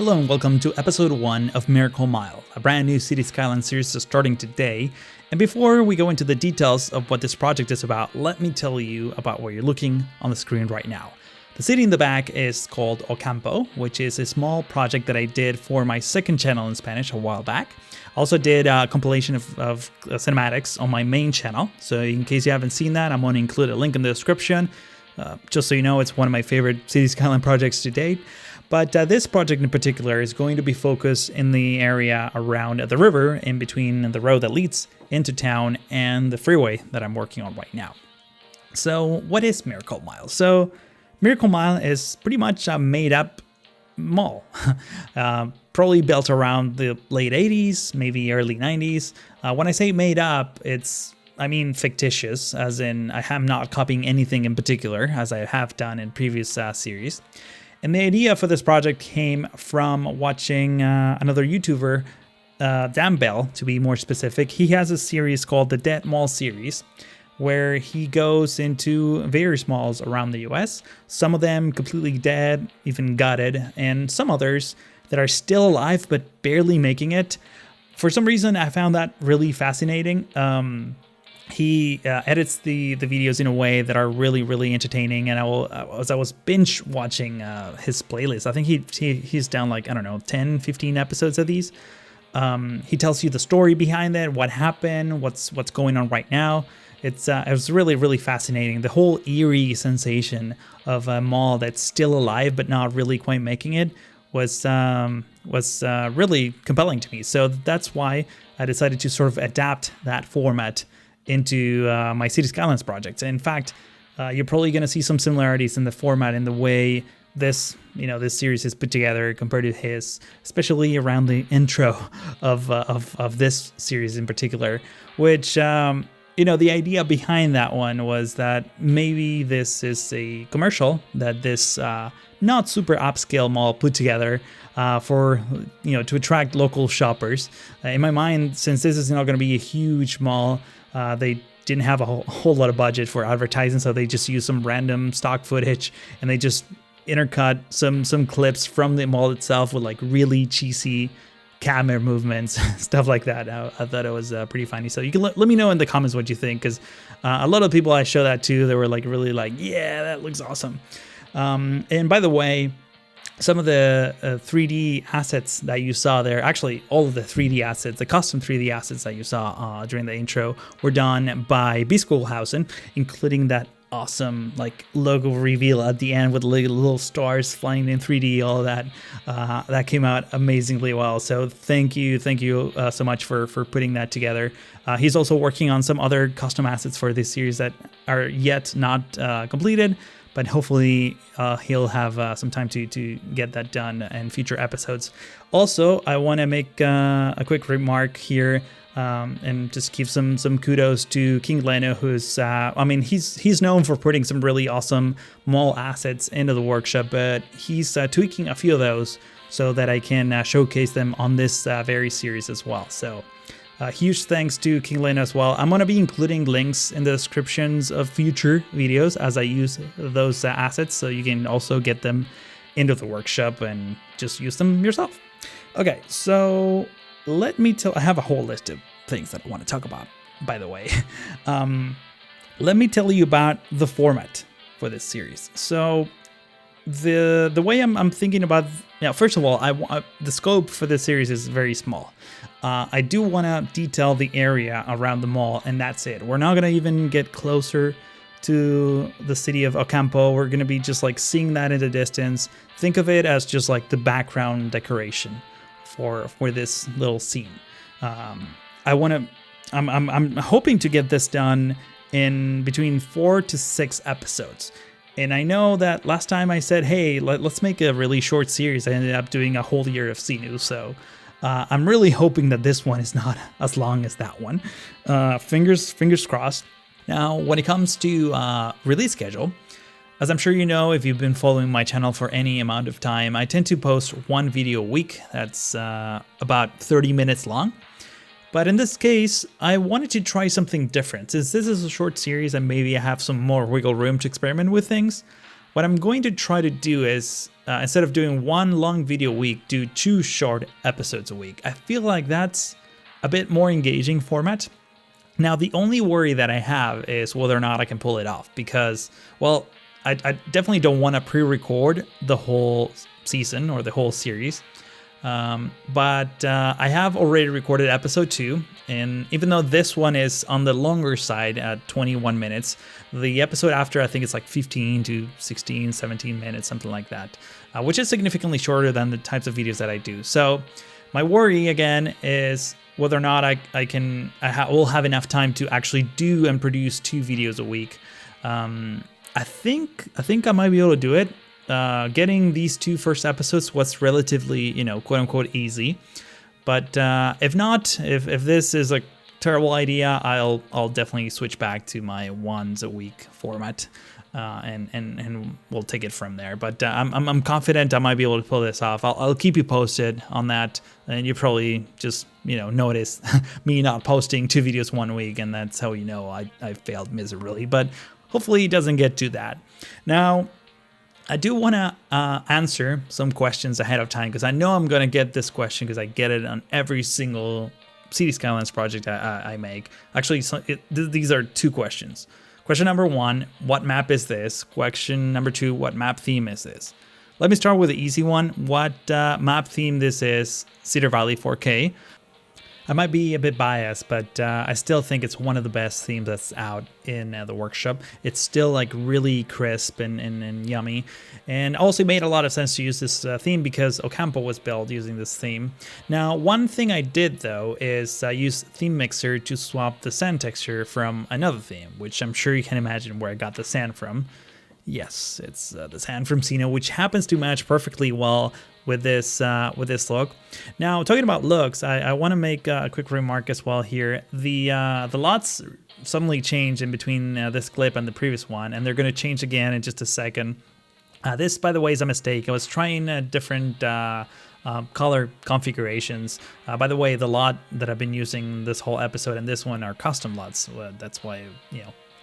Hello and welcome to episode 1 of Miracle Mile, a brand new Cities Skylines series that's starting today. And before we go into the details of what this project is about, let me tell you about what you're looking on the screen right now. The city in the back is called Ocampo, which is a small project that I did for my second channel in Spanish a while back. I also did a compilation of cinematics on my main channel, so in case you haven't seen that, I'm going to include a link in the description. Just so you know, it's one of my favorite Cities Skylines projects to date. But this project in particular is going to be focused in the area around the river, in between the road that leads into town and the freeway that I'm working on right now. So what is Miracle Mile? So Miracle Mile is pretty much a made-up mall, probably built around the late 80s, maybe early 90s. When I say made up, I mean fictitious, as in I am not copying anything in particular, as I have done in previous series. And the idea for this project came from watching another YouTuber, Dan Bell, to be more specific. He has a series called the Dead Mall series, where he goes into various malls around the US, some of them completely dead, even gutted, and some others that are still alive but barely making it. For some reason, I found that really fascinating. He edits the videos in a way that are really, really entertaining, and as I was binge watching his playlist, I think he's down like, I don't know, 10, 15 episodes of these. He tells you the story behind it, what happened, what's going on right now. It was really, really fascinating. The whole eerie sensation of a mall that's still alive but not really quite making it was really compelling to me. So that's why I decided to sort of adapt that format into my Cities Skylines projects. In fact, you're probably going to see some similarities in the format, in the way this series is put together compared to his, especially around the intro of this series in particular, which the idea behind that one was that maybe this is a commercial that this not super upscale mall put together for to attract local shoppers. In my mind, since this is not going to be a huge mall, they didn't have a whole lot of budget for advertising, so they just used some random stock footage and they just intercut some clips from the mall itself with like really cheesy camera movements, stuff like that. I thought it was pretty funny. So you can let me know in the comments what you think, because a lot of people I show that to, they were like really like, yeah, that looks awesome. And by the way, some of the 3D assets that you saw there, actually all of the 3D assets, the custom 3D assets that you saw during the intro, were done by B Schoolhausen, including that awesome like logo reveal at the end with little stars flying in 3D, all of that. That came out amazingly well. So thank you so much for putting that together. He's also working on some other custom assets for this series that are yet not completed, but hopefully he'll have some time to get that done in future episodes. Also, I want to make a quick remark here and just give some kudos to King Leno, who's, he's known for putting some really awesome mall assets into the workshop, but he's tweaking a few of those so that I can showcase them on this very series as well. So huge thanks to King Leno as well. I'm going to be including links in the descriptions of future videos as I use those assets, so you can also get them into the workshop and just use them yourself. Okay, so let me I have a whole list of things that I want to talk about, by the way. Let me tell you about the format for this series. So the way I'm thinking about, first of all, the scope for this series is very small. I do want to detail the area around the mall, and that's it. We're not going to even get closer to the city of Ocampo. We're going to be just like seeing that in the distance. Think of it as just like the background decoration for this little scene. I'm hoping to get this done in between 4 to 6 episodes. And I know that last time I said, hey, let's make a really short series, I ended up doing a whole year of Sinu. So I'm really hoping that this one is not as long as that one. Fingers crossed. Now, when it comes to release schedule, as I'm sure you know if you've been following my channel for any amount of time, I tend to post one video a week that's about 30 minutes long. But in this case, I wanted to try something different. Since this is a short series and maybe I have some more wiggle room to experiment with things, what I'm going to try to do is, instead of doing one long video a week, do 2 short episodes a week. I feel like that's a bit more engaging format. Now, the only worry that I have is whether or not I can pull it off because, well, I definitely don't want to pre-record the whole season or the whole series. But I have already recorded episode 2, and even though this one is on the longer side at 21 minutes, the episode after I think it's like 15 to 16, 17 minutes, something like that, which is significantly shorter than the types of videos that I do. So my worry again is whether or not I will have enough time to actually do and produce 2 videos a week. I think I might be able to do it. Getting these 2 first episodes was relatively, quote unquote easy. But if not, if this is a terrible idea, I'll definitely switch back to my once a week format, and we'll take it from there. But I'm confident I might be able to pull this off. I'll keep you posted on that, and you probably just notice me not posting 2 videos one week, and that's how I failed miserably. But hopefully it doesn't get to that. Now, I do want to answer some questions ahead of time because I know I'm going to get this question because I get it on every single Cities Skylines project I make. Actually, these are 2 questions. Question number 1, what map is this? Question number 2, what map theme is this? Let me start with the easy one. What map theme this is? Cedar Valley 4K. I might be a bit biased, but I still think it's one of the best themes that's out in the workshop. It's still like really crisp and yummy, and also made a lot of sense to use this theme because Ocampo was built using this theme. Now, one thing I did though is use Theme Mixer to swap the sand texture from another theme, which I'm sure you can imagine where I got the sand from. Yes, it's the sand from Sino, which happens to match perfectly well with this look. Now, talking about looks, I want to make a quick remark as well here. The lots suddenly changed in between this clip and the previous one, and they're going to change again in just a second. This, by the way, is a mistake. I was trying different color configurations. By the way, the lot that I've been using this whole episode and this one are custom lots. That's why,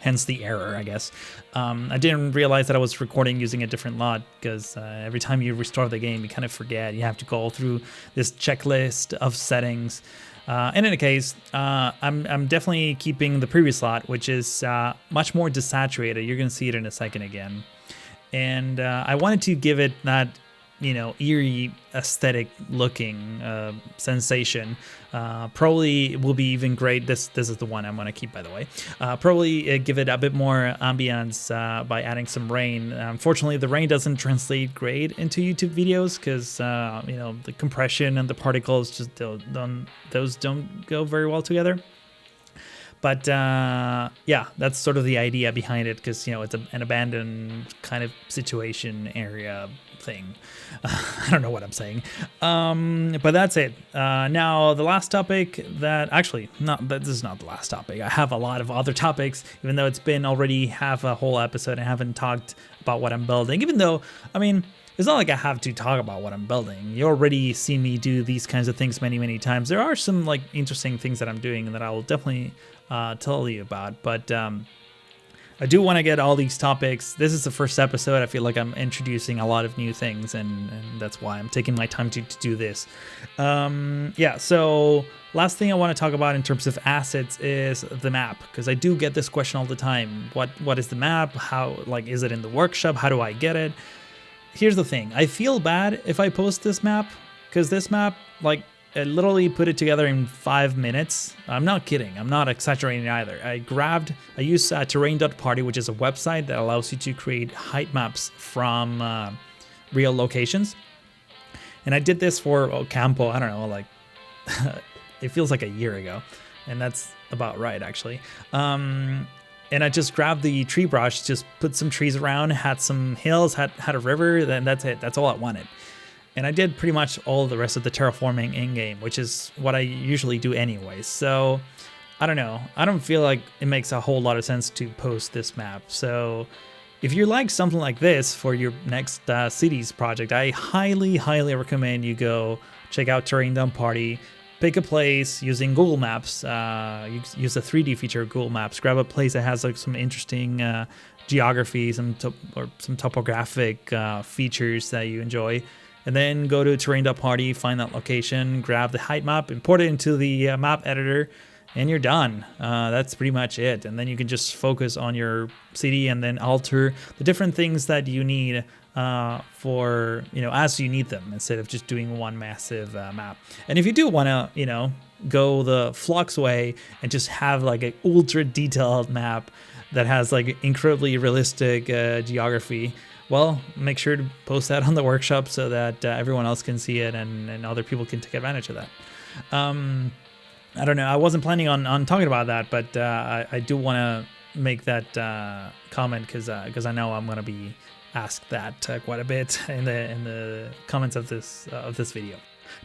hence the error, I guess. I didn't realize that I was recording using a different lot because every time you restore the game, you kind of forget. You have to go through this checklist of settings. In any case, I'm definitely keeping the previous lot, which is much more desaturated. You're going to see it in a second again. And I wanted to give it that eerie aesthetic looking sensation. Probably will be even great. This is the one I'm going to keep, by the way. Probably give it a bit more ambience by adding some rain. Unfortunately, the rain doesn't translate great into YouTube videos because the compression and the particles just don't go very well together. But yeah, that's sort of the idea behind it because it's an abandoned kind of situation area thing. I don't know what I'm saying, but that's it. Now the last topic this is not the last topic. I have a lot of other topics, even though it's been already half a whole episode and I haven't talked about what I'm building, even though, it's not like I have to talk about what I'm building. You already see me do these kinds of things many, many times. There are some interesting things that I'm doing that I will definitely tell you about, but I do want to get all these topics. This is the first episode. I feel like I'm introducing a lot of new things, and that's why I'm taking my time to do this. Yeah, so last thing I want to talk about in terms of assets is the map, because I do get this question all the time. What is the map? How, is it in the workshop? How do I get it? Here's the thing. I feel bad if I post this map, because this map, I literally put it together in 5 minutes. I'm not kidding. I'm not exaggerating either. I used terrain.party, which is a website that allows you to create height maps from real locations. And I did this for Ocampo, I don't know, it feels like a year ago. And that's about right, actually. And I just grabbed the tree brush, just put some trees around, had some hills, had a river, then that's it. That's all I wanted. And I did pretty much all the rest of the terraforming in-game, which is what I usually do anyway. So, I don't know. I don't feel like it makes a whole lot of sense to post this map. So, if you like something like this for your next cities project, I highly, highly recommend you go check out Terrain Dump Party. pick a place using Google Maps. Use the 3D feature of Google Maps. Grab a place that has like some interesting geography, some topographic features that you enjoy, and then go to terrain.party, find that location, grab the height map, import it into the map editor, and you're done. That's pretty much it. And then you can just focus on your city and then alter the different things that you need for, as you need them, instead of just doing one massive map. And if you do want to, go the Flux way and just have like an ultra detailed map that has like incredibly realistic geography, well, make sure to post that on the workshop so that everyone else can see it and other people can take advantage of that. I don't know. I wasn't planning on talking about that, but I do want to make that comment because I know I'm going to be asked that quite a bit in the comments of this video.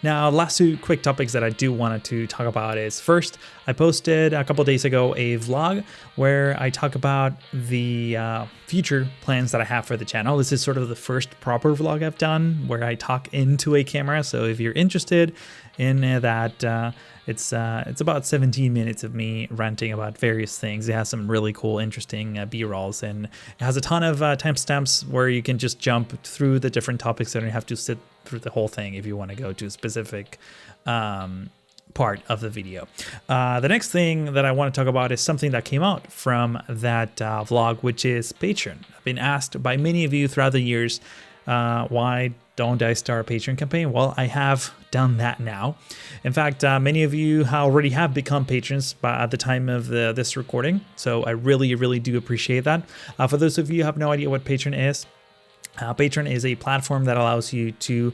Now, last two quick topics that I do wanted to talk about is, first, I posted a couple days ago a vlog where I talk about the future plans that I have for the channel. This is sort of the first proper vlog I've done where I talk into a camera. So if you're interested in that, it's about 17 minutes of me ranting about various things. It has some really cool, interesting B-rolls, and it has a ton of timestamps where you can just jump through the different topics. You don't have to sit through the whole thing if you want to go to a specific part of the video. The next thing that I want to talk about is something that came out from that vlog, which is Patreon. I've been asked by many of you throughout the years, why don't I start a Patreon campaign? Well, I have done that now. In fact, many of you already have become patrons at the time of this recording. So I really, really do appreciate that. For those of you who have no idea what Patreon is a platform that allows you to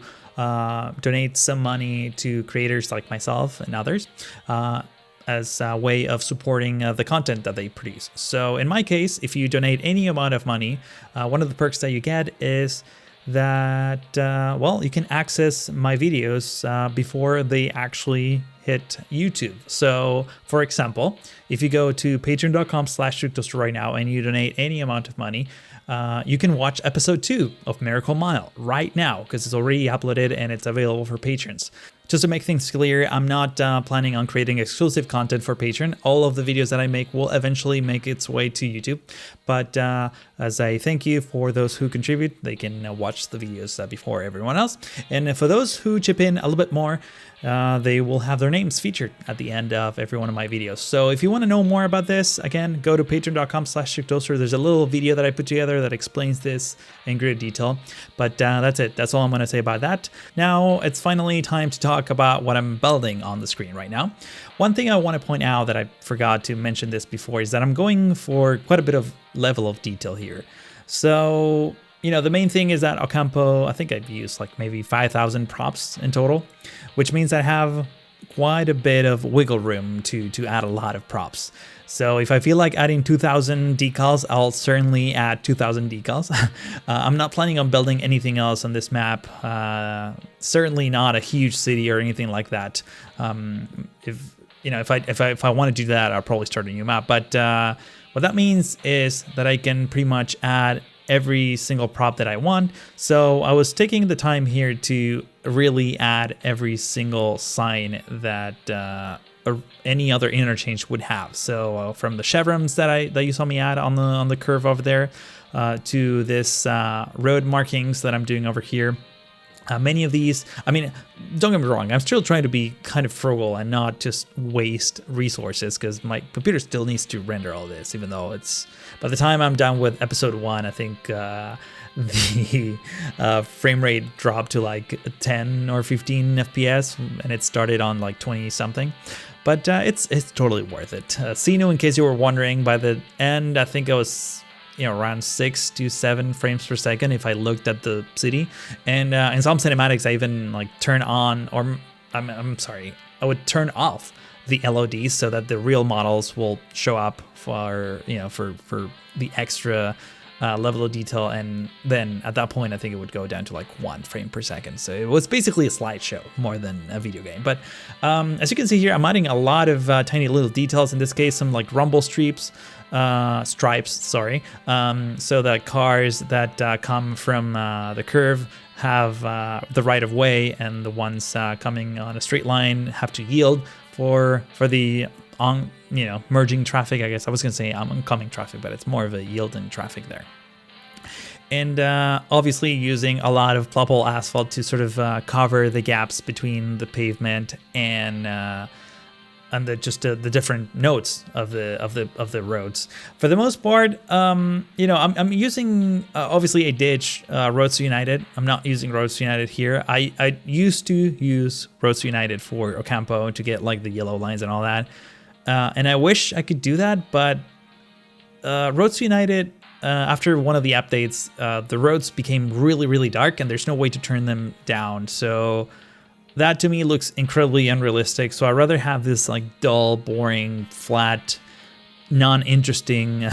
donate some money to creators like myself and others as a way of supporting the content that they produce. So in my case, if you donate any amount of money, one of the perks that you get is that, you can access my videos before they actually hit YouTube. So for example, if you go to patreon.com/Trucktoaster right now and you donate any amount of money, you can watch episode 2 of Miracle Mile right now because it's already uploaded and it's available for patrons. Just to make things clear, I'm not planning on creating exclusive content for Patreon. All of the videos that I make will eventually make its way to YouTube. But as a thank you for those who contribute, they can watch the videos before everyone else. And for those who chip in a little bit more, they will have their names featured at the end of every one of my videos. So if you want to know more about this, again, go to patreon.com/Trucktoaster. There's a little video that I put together that explains this in great detail. But that's it. That's all I'm going to say about that. Now it's finally time to talk about what I'm building on the screen right now. One thing I want to point out that I forgot to mention this before is that I'm going for quite a bit of level of detail here. So, the main thing is that Ocampo, I think I've used like maybe 5,000 props in total, which means I have quite a bit of wiggle room to add a lot of props. So if I feel like adding 2,000 decals, I'll certainly add 2,000 decals. I'm not planning on building anything else on this map. Certainly not a huge city or anything like that. If I want to do that, I'll probably start a new map. But what that means is that I can pretty much add every single prop that I want. So I was taking the time here to really add every single sign that any other interchange would have. So from the chevrons that you saw me add on the curve over there, to this road markings that I'm doing over here. Many of these, don't get me wrong, I'm still trying to be kind of frugal and not just waste resources because my computer still needs to render all this, even though by the time I'm done with episode 1, I think the frame rate dropped to like 10 or 15 FPS and it started on like 20 something. But it's totally worth it. Sino, in case you were wondering, by the end, I think I was around 6 to 7 frames per second if I looked at the city. And in some cinematics, I even like turn on, or I would turn off the LODs so that the real models will show up for the extra level of detail. And then at that point, I think it would go down to like 1 frame per second. So it was basically a slideshow more than a video game. But as you can see here, I'm adding a lot of tiny little details. In this case, some like rumble strips stripes, sorry. So the cars that come from the curve have the right of way, and the ones coming on a straight line have to yield for the merging traffic. I guess I was gonna say oncoming traffic, but it's more of a yielding traffic there. And obviously using a lot of plopple asphalt to sort of cover the gaps between the pavement and the different nodes of the roads. For the most part, I'm using obviously a ditch, Roads United. I'm not using Roads United here. I used to use Roads United for Ocampo to get like the yellow lines and all that, and I wish I could do that, but Roads United, after one of the updates, the roads became really, really dark, and there's no way to turn them down. So that to me looks incredibly unrealistic. So I'd rather have this like dull, boring, flat, non-interesting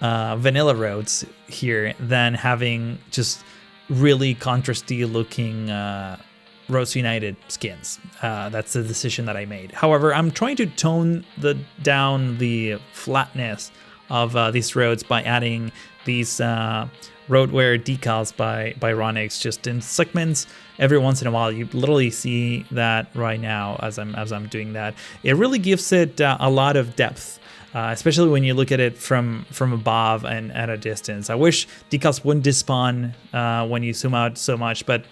vanilla roads here than having just really contrasty looking Roads United skins. That's the decision that I made. However, I'm trying to tone down the flatness of these roads by adding these roadwear decals by Ronix just in segments every once in a while. You literally see that right now as I'm doing that. It really gives it a lot of depth, especially when you look at it from above and at a distance. I wish decals wouldn't despawn when you zoom out so much, but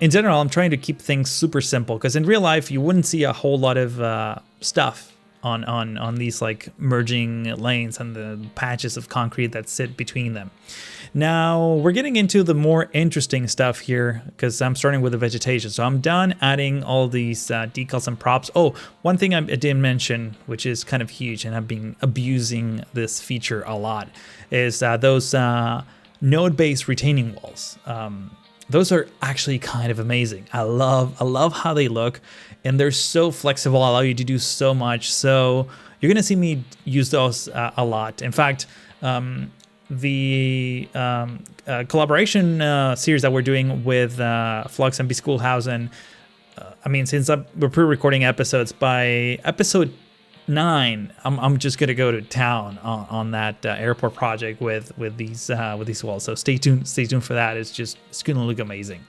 in general, I'm trying to keep things super simple, because in real life you wouldn't see a whole lot of stuff on these like merging lanes and the patches of concrete that sit between them. Now we're getting into the more interesting stuff here, because I'm starting with the vegetation. So I'm done adding all these decals and props. Oh, one thing I didn't mention, which is kind of huge, and I've been abusing this feature a lot, is those node-based retaining walls. Those are actually kind of amazing. I love how they look, and they're so flexible, allow you to do so much. So you're gonna see me use those a lot. In fact, the collaboration series that we're doing with Flux and B Schoolhausen, since we're pre-recording episodes, by episode 9, I'm just gonna go to town on that airport project with these walls. So stay tuned for that. It's gonna look amazing.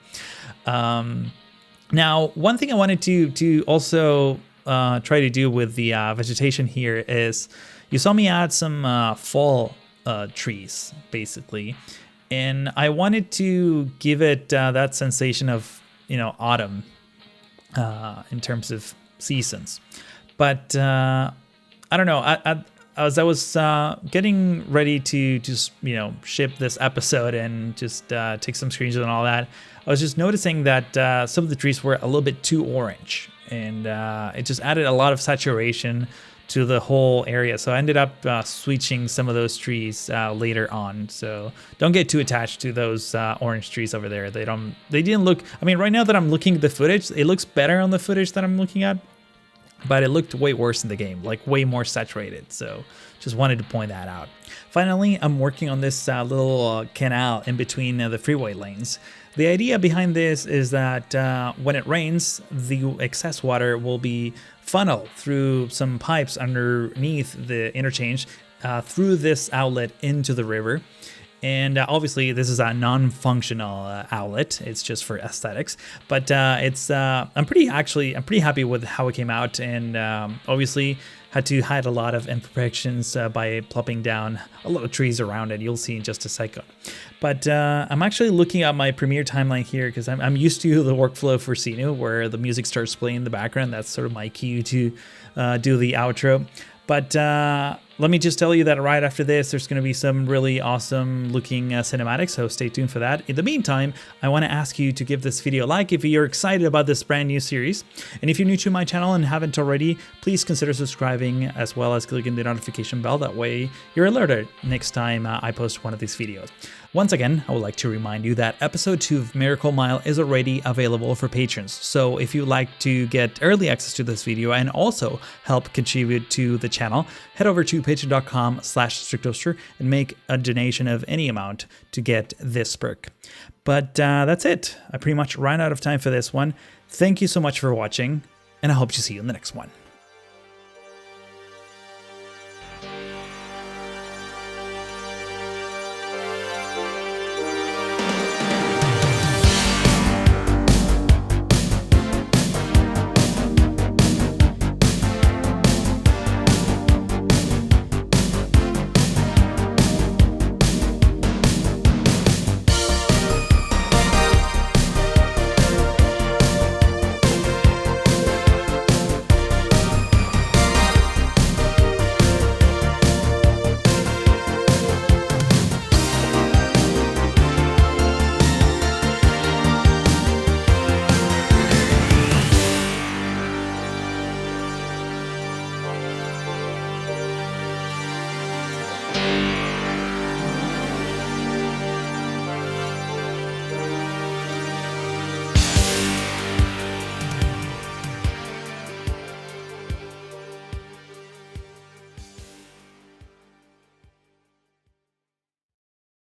Now, one thing I wanted to also try to do with the vegetation here is, you saw me add some fall trees basically, and I wanted to give it that sensation of autumn in terms of seasons. But I don't know. As I was getting ready to just ship this episode and just take some screenshots and all that, I was just noticing that some of the trees were a little bit too orange, and it just added a lot of saturation to the whole area. So I ended up switching some of those trees later on. So don't get too attached to those orange trees over there. They didn't look. Right now that I'm looking at the footage, it looks better on the footage that I'm looking at, but it looked way worse in the game, like way more saturated. So just wanted to point that out. Finally, I'm working on this little canal in between the freeway lanes. The idea behind this is that when it rains, the excess water will be funneled through some pipes underneath the interchange through this outlet into the river. And obviously this is a non-functional outlet. It's just for aesthetics, but I'm pretty happy with how it came out, and obviously had to hide a lot of imperfections by plopping down a lot of trees around it. You'll see in just a second. But I'm actually looking at my Premiere timeline here, because I'm used to the workflow for Sinu, where the music starts playing in the background. That's sort of my cue to do the outro. But let me just tell you that right after this, there's going to be some really awesome looking cinematics, so stay tuned for that. In the meantime, I want to ask you to give this video a like if you're excited about this brand new series. And if you're new to my channel and haven't already, please consider subscribing, as well as clicking the notification bell. That way you're alerted next time I post one of these videos. Once again, I would like to remind you that episode 2 of Miracle Mile is already available for patrons. So if you'd like to get early access to this video and also help contribute to the channel, head over to patreon.com/strictoaster and make a donation of any amount to get this perk. But that's it. I pretty much ran out of time for this one. Thank you so much for watching, and I hope to see you in the next one.